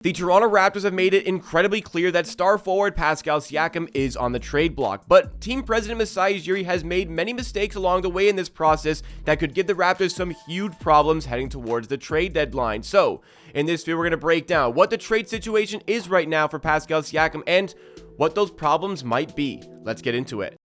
The Toronto Raptors have made it incredibly clear that star forward Pascal Siakam is on the trade block, but team president Masai Ujiri has made many mistakes along the way in this process that could give the Raptors some huge problems heading towards the trade deadline. So, in this video, we're going to break down what the trade situation is right now for Pascal Siakam and what those problems might be. Let's get into it.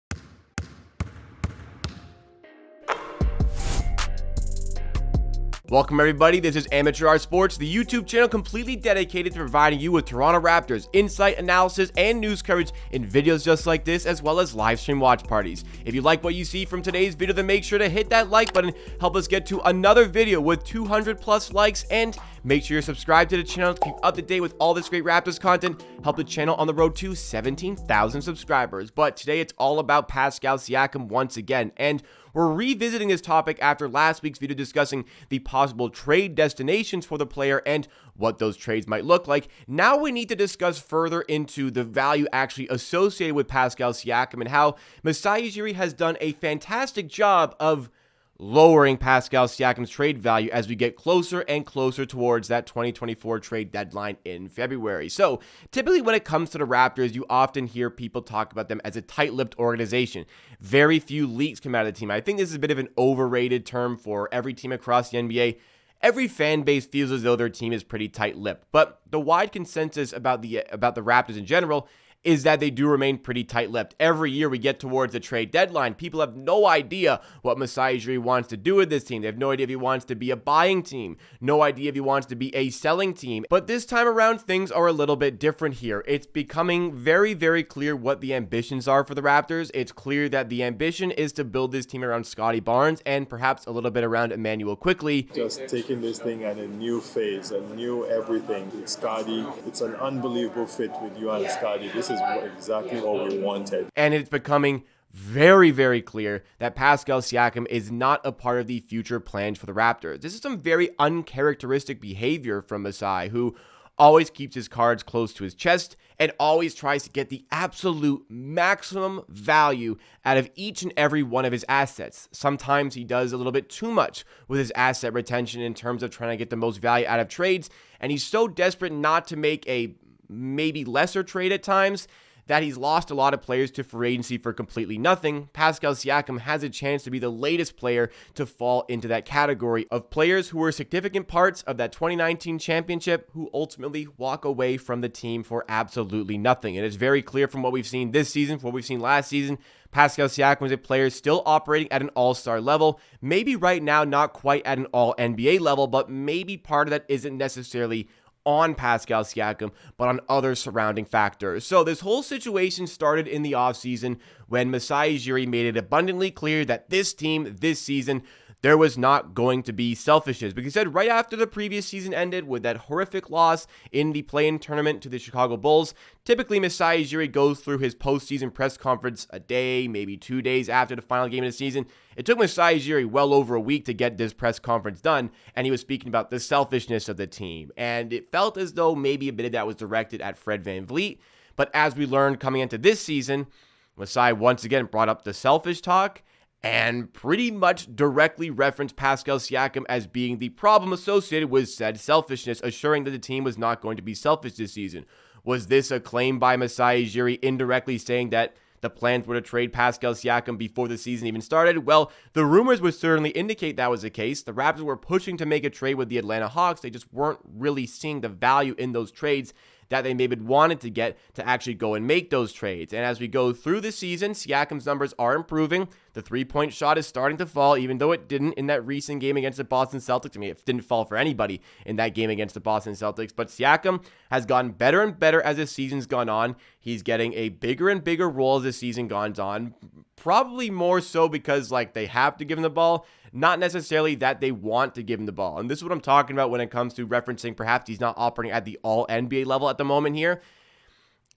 Welcome everybody, this is Amateur Art Sports, the YouTube channel completely dedicated to providing you with Toronto Raptors insight, analysis, and news coverage in videos just like this, as well as live stream watch parties. If you like what you see from today's video, then make sure to hit that like button, help us get to another video with 200 plus likes, and make sure you're subscribed to the channel to keep up to date with all this great Raptors content, help the channel on the road to 17,000 subscribers. But today it's all about Pascal Siakam once again, and we're revisiting this topic after last week's video discussing the possible trade destinations for the player and what those trades might look like. Now we need to discuss further into the value actually associated with Pascal Siakam and how Masai Ujiri has done a fantastic job of lowering Pascal Siakam's trade value as we get closer and closer towards that 2024 trade deadline in February. So typically when it comes to the Raptors, you often hear people talk about them as a tight-lipped organization. Very few leaks come out of the team. I think this is a bit of an overrated term for every team across the NBA. Every fan base feels as though their team is pretty tight-lipped, but the wide consensus about the Raptors in general is that they do remain pretty tight-lipped. Every year we get towards the trade deadline, people have no idea what Masai Ujiri wants to do with this team. They have no idea if he wants to be a buying team, no idea if he wants to be a selling team. But this time around, things are a little bit different here. It's becoming very, very clear what the ambitions are for the Raptors. It's clear that the ambition is to build this team around Scottie Barnes and perhaps a little bit around Emmanuel Quickley. Just taking this thing at a new phase, a new everything. It's Scottie. It's an unbelievable fit with you and Scottie. This is exactly what we wanted. And it's becoming very, very clear that Pascal Siakam is not a part of the future plans for the Raptors. This is some very uncharacteristic behavior from Masai, who always keeps his cards close to his chest and always tries to get the absolute maximum value out of each and every one of his assets. Sometimes he does a little bit too much with his asset retention in terms of trying to get the most value out of trades, and he's so desperate not to make a maybe lesser trade at times that he's lost a lot of players to free agency for completely nothing. Pascal Siakam has a chance to be the latest player to fall into that category of players who were significant parts of that 2019 championship who ultimately walk away from the team for absolutely nothing. And it's very clear from what we've seen this season, from what we've seen last season, Pascal Siakam is a player still operating at an all-star level. Maybe right now not quite at an all-NBA level, but maybe part of that isn't necessarily on Pascal Siakam, but on other surrounding factors. So this whole situation started in the offseason when Masai Ujiri made it abundantly clear that this team, this season, there was not going to be selfishness. Because he said right after the previous season ended with that horrific loss in the play-in tournament to the Chicago Bulls, typically Masai Ujiri goes through his postseason press conference a day, maybe 2 days after the final game of the season. It took Masai Ujiri well over a week to get this press conference done, and he was speaking about the selfishness of the team. And it felt as though maybe a bit of that was directed at Fred VanVleet. But as we learned coming into this season, Masai once again brought up the selfish talk and pretty much directly referenced Pascal Siakam as being the problem associated with said selfishness, assuring that the team was not going to be selfish this season. Was this a claim by Masai Ujiri indirectly saying that the plans were to trade Pascal Siakam before the season even started? Well, the rumors would certainly indicate that was the case. The Raptors were pushing to make a trade with the Atlanta Hawks. They just weren't really seeing the value in those trades that they maybe wanted to get to actually go and make those trades. And as we go through the season, Siakam's numbers are improving. The three-point shot is starting to fall, even though it didn't in that recent game against the Boston Celtics. I mean, it didn't fall for anybody in that game against the Boston Celtics. But Siakam has gotten better and better as the season's gone on. He's getting a bigger and bigger role as the season goes on. Probably more so because, they have to give him the ball, not necessarily that they want to give him the ball. And this is what I'm talking about when it comes to referencing perhaps he's not operating at the all-NBA level at the moment here.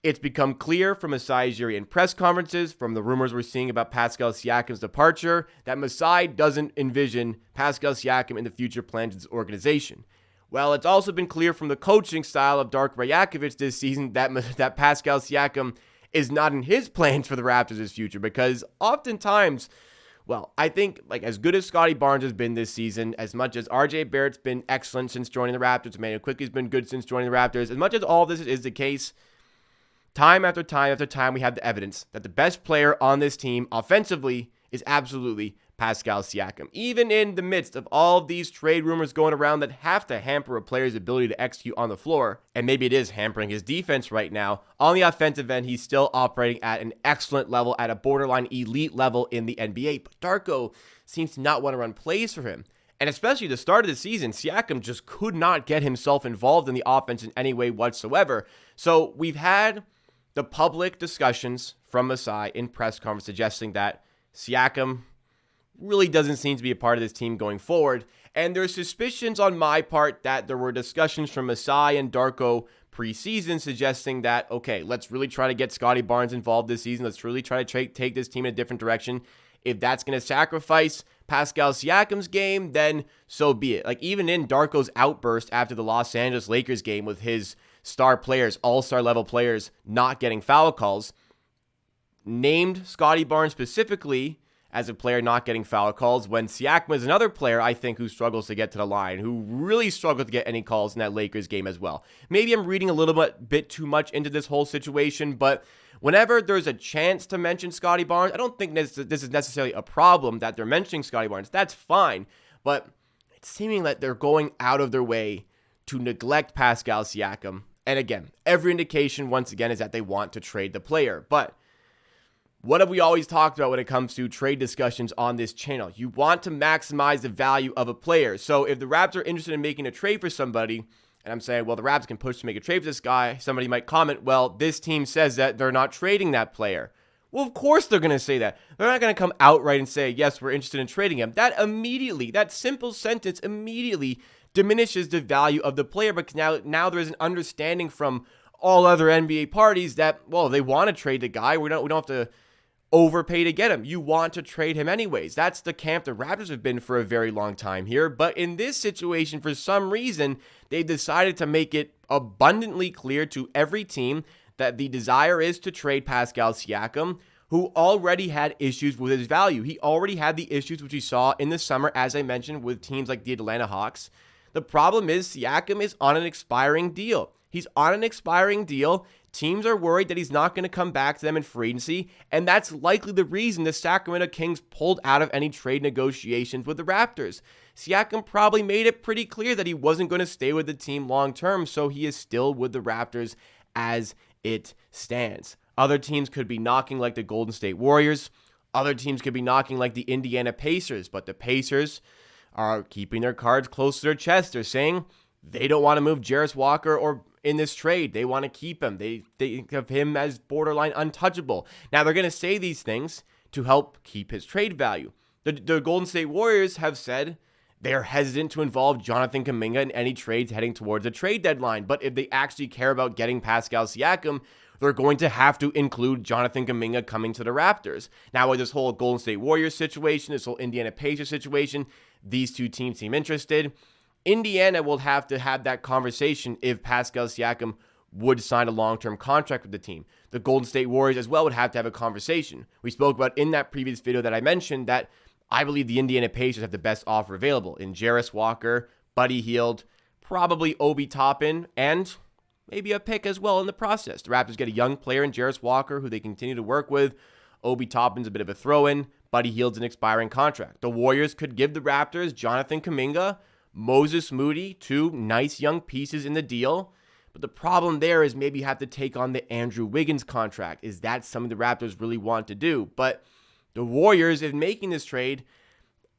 It's become clear from Masai Ujiri in press conferences, from the rumors we're seeing about Pascal Siakam's departure, that Masai doesn't envision Pascal Siakam in the future plans of this organization. Well, it's also been clear from the coaching style of Darko Rajakovic this season that Pascal Siakam is not in his plans for the Raptors' future, because oftentimes Well, I think like as good as Scotty Barnes has been this season, as much as RJ Barrett's been excellent since joining the Raptors, Emmanuel Quickly's been good since joining the Raptors, as much as all this is the case, time after time after time, we have the evidence that the best player on this team offensively is absolutely Pascal Siakam. Even in the midst of all of these trade rumors going around that have to hamper a player's ability to execute on the floor, and maybe it is hampering his defense right now, on the offensive end, he's still operating at an excellent level, at a borderline elite level in the NBA. But Darko seems to not want to run plays for him. And especially the start of the season, Siakam just could not get himself involved in the offense in any way whatsoever. So we've had the public discussions from Masai in press conference suggesting that Siakam really doesn't seem to be a part of this team going forward. And there's suspicions on my part that there were discussions from Masai and Darko preseason suggesting that, okay, let's really try to get Scotty Barnes involved this season. Let's really try to take this team in a different direction. If that's going to sacrifice Pascal Siakam's game, then so be it. Like even in Darko's outburst after the Los Angeles Lakers game with his star players, all-star level players, not getting foul calls, named Scotty Barnes specifically as a player not getting foul calls, when Siakam is another player, I think, who struggles to get to the line, who really struggled to get any calls in that Lakers game as well. Maybe I'm reading a little bit too much into this whole situation, but whenever there's a chance to mention Scotty Barnes, I don't think this is necessarily a problem that they're mentioning Scotty Barnes. That's fine, but it's seeming that they're going out of their way to neglect Pascal Siakam. And again, every indication, once again, is that they want to trade the player. But what have we always talked about when it comes to trade discussions on this channel? You want to maximize the value of a player. So if the Raptors are interested in making a trade for somebody, and I'm saying, well, the Raptors can push to make a trade for this guy, somebody might comment, well, this team says that they're not trading that player. Well, of course they're going to say that. They're not going to come outright and say, yes, we're interested in trading him. That simple sentence immediately diminishes the value of the player, because now there is an understanding from all other NBA parties that, well, they want to trade the guy. We don't have to overpay to get him. You want to trade him anyways. That's the camp the Raptors have been for a very long time here. But in this situation, for some reason, they've decided to make it abundantly clear to every team that the desire is to trade Pascal Siakam, who already had issues with his value. He already had the issues which we saw in the summer, as I mentioned, with teams like the Atlanta Hawks. The problem is Siakam is on an expiring deal. He's on an expiring deal. Teams are worried that he's not going to come back to them in free agency, and that's likely the reason the Sacramento Kings pulled out of any trade negotiations with the Raptors. Siakam probably made it pretty clear that he wasn't going to stay with the team long term, so he is still with the Raptors as it stands. Other teams could be knocking like the Golden State Warriors. Other teams could be knocking like the Indiana Pacers, but the Pacers are keeping their cards close to their chest. They're saying they don't want to move Jarris Walker or in this trade. They want to keep him. They think of him as borderline untouchable. Now, they're going to say these things to help keep his trade value. The Golden State Warriors have said they're hesitant to involve Jonathan Kuminga in any trades heading towards a trade deadline. But if they actually care about getting Pascal Siakam, they're going to have to include Jonathan Kuminga coming to the Raptors. Now, with this whole Golden State Warriors situation, this whole Indiana Pacers situation, these two teams seem interested. Indiana will have to have that conversation if Pascal Siakam would sign a long-term contract with the team. The Golden State Warriors as well would have to have a conversation. We spoke about in that previous video that I mentioned that I believe the Indiana Pacers have the best offer available in Jarris Walker, Buddy Hield, probably Obi Toppin, and maybe a pick as well in the process. The Raptors get a young player in Jarris Walker who they continue to work with. Obi Toppin's a bit of a throw-in. Buddy Hield's an expiring contract. The Warriors could give the Raptors Jonathan Kuminga, Moses Moody, two nice young pieces in the deal. But the problem there is maybe you have to take on the Andrew Wiggins contract. Is that something the Raptors really want to do? But the Warriors, in making this trade,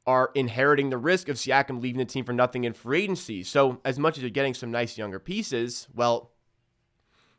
are inheriting the risk of Siakam leaving the team for nothing in free agency. So as much as you're getting some nice younger pieces, well,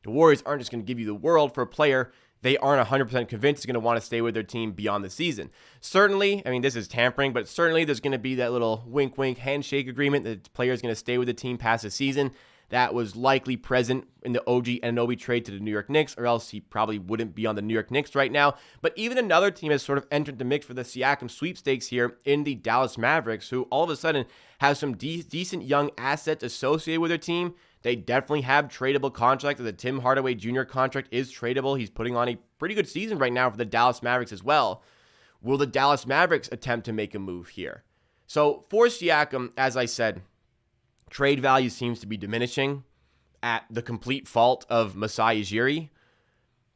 the Warriors aren't just going to give you the world for a player they aren't 100% convinced is going to want to stay with their team beyond the season. Certainly, I mean, this is tampering, but certainly there's going to be that little wink-wink handshake agreement that the player is going to stay with the team past the season. That was likely present in the OG Anunoby trade to the New York Knicks, or else he probably wouldn't be on the New York Knicks right now. But even another team has sort of entered the mix for the Siakam sweepstakes here in the Dallas Mavericks, who all of a sudden have some decent young assets associated with their team. They definitely have tradable contracts. The Tim Hardaway Jr. contract is tradable. He's putting on a pretty good season right now for the Dallas Mavericks as well. Will the Dallas Mavericks attempt to make a move here? So for Siakam, as I said, trade value seems to be diminishing at the complete fault of Masai Ujiri,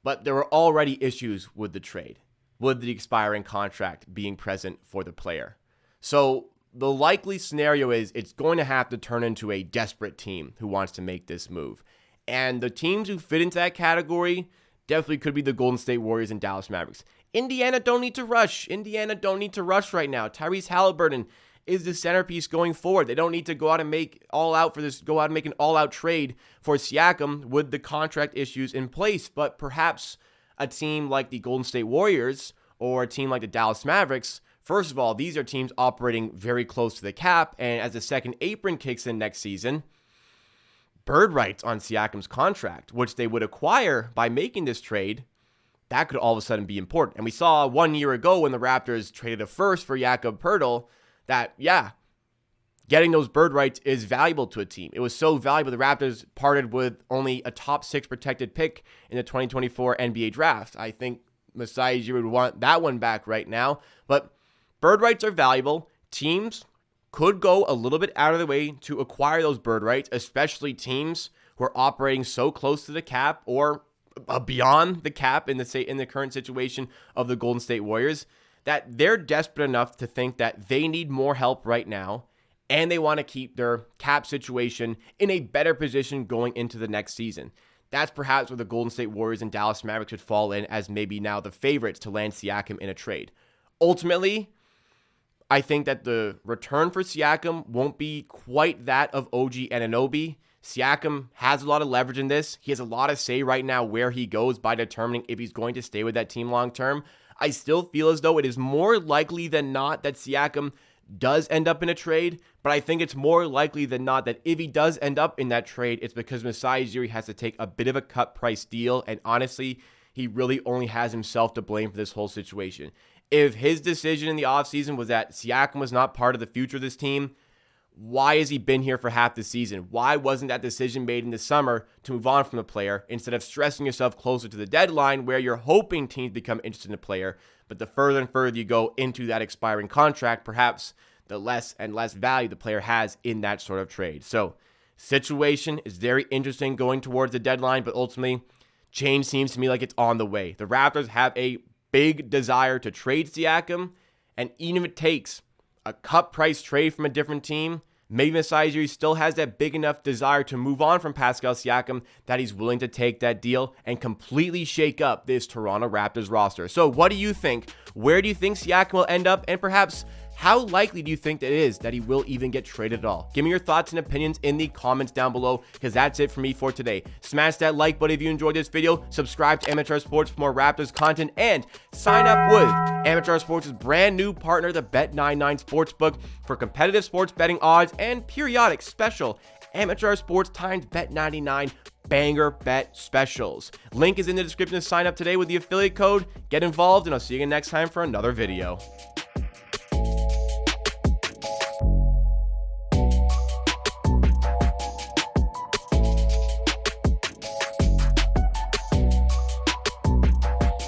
but there were already issues with the trade, with the expiring contract being present for the player. So the likely scenario is it's going to have to turn into a desperate team who wants to make this move. And the teams who fit into that category definitely could be the Golden State Warriors and Dallas Mavericks. Indiana don't need to rush. Indiana don't need to rush right now. Tyrese Halliburton is the centerpiece going forward. They don't need to go out and make an all-out trade for Siakam with the contract issues in place. But perhaps a team like the Golden State Warriors or a team like the Dallas Mavericks, first of all, these are teams operating very close to the cap, and as the second apron kicks in next season, bird rights on Siakam's contract, which they would acquire by making this trade, that could all of a sudden be important. And we saw 1 year ago when the Raptors traded a first for Jakob Poeltl that, getting those bird rights is valuable to a team. It was so valuable the Raptors parted with only a top 6 protected pick in the 2024 NBA draft. I think Masai Ujiri would want that one back right now. But bird rights are valuable. Teams could go a little bit out of the way to acquire those bird rights, especially teams who are operating so close to the cap or beyond the cap in the current situation of the Golden State Warriors, that they're desperate enough to think that they need more help right now and they want to keep their cap situation in a better position going into the next season. That's perhaps where the Golden State Warriors and Dallas Mavericks would fall in as maybe now the favorites to land Siakam in a trade. Ultimately, I think that the return for Siakam won't be quite that of OG Anunoby. Siakam has a lot of leverage in this. He has a lot of say right now where he goes by determining if he's going to stay with that team long term. I still feel as though it is more likely than not that Siakam does end up in a trade, but I think it's more likely than not that if he does end up in that trade, it's because Masai Ujiri has to take a bit of a cut price deal, and honestly, he really only has himself to blame for this whole situation. If his decision in the offseason was that Siakam was not part of the future of this team, why has he been here for half the season? Why wasn't that decision made in the summer to move on from the player instead of stressing yourself closer to the deadline where you're hoping teams become interested in the player? But the further and further you go into that expiring contract, perhaps the less and less value the player has in that sort of trade. So, situation is very interesting going towards the deadline, but ultimately, change seems to me like it's on the way. The Raptors have a big desire to trade Siakam, and even if it takes a cut price trade from a different team, maybe Masai Ujiri still has that big enough desire to move on from Pascal Siakam that he's willing to take that deal and completely shake up this Toronto Raptors roster. So what do you think? Where do you think Siakam will end up? And perhaps how likely do you think that it is that he will even get traded at all? Give me your thoughts and opinions in the comments down below, because that's it for me for today. Smash that like button if you enjoyed this video, subscribe to Amateur Sports for more Raptors content, and sign up with Amateur Sports' brand new partner, the Bet99 Sportsbook, for competitive sports betting odds and periodic special Amateur Sports times Bet99 banger bet specials. Link is in the description to sign up today with the affiliate code. Get involved, and I'll see you again next time for another video.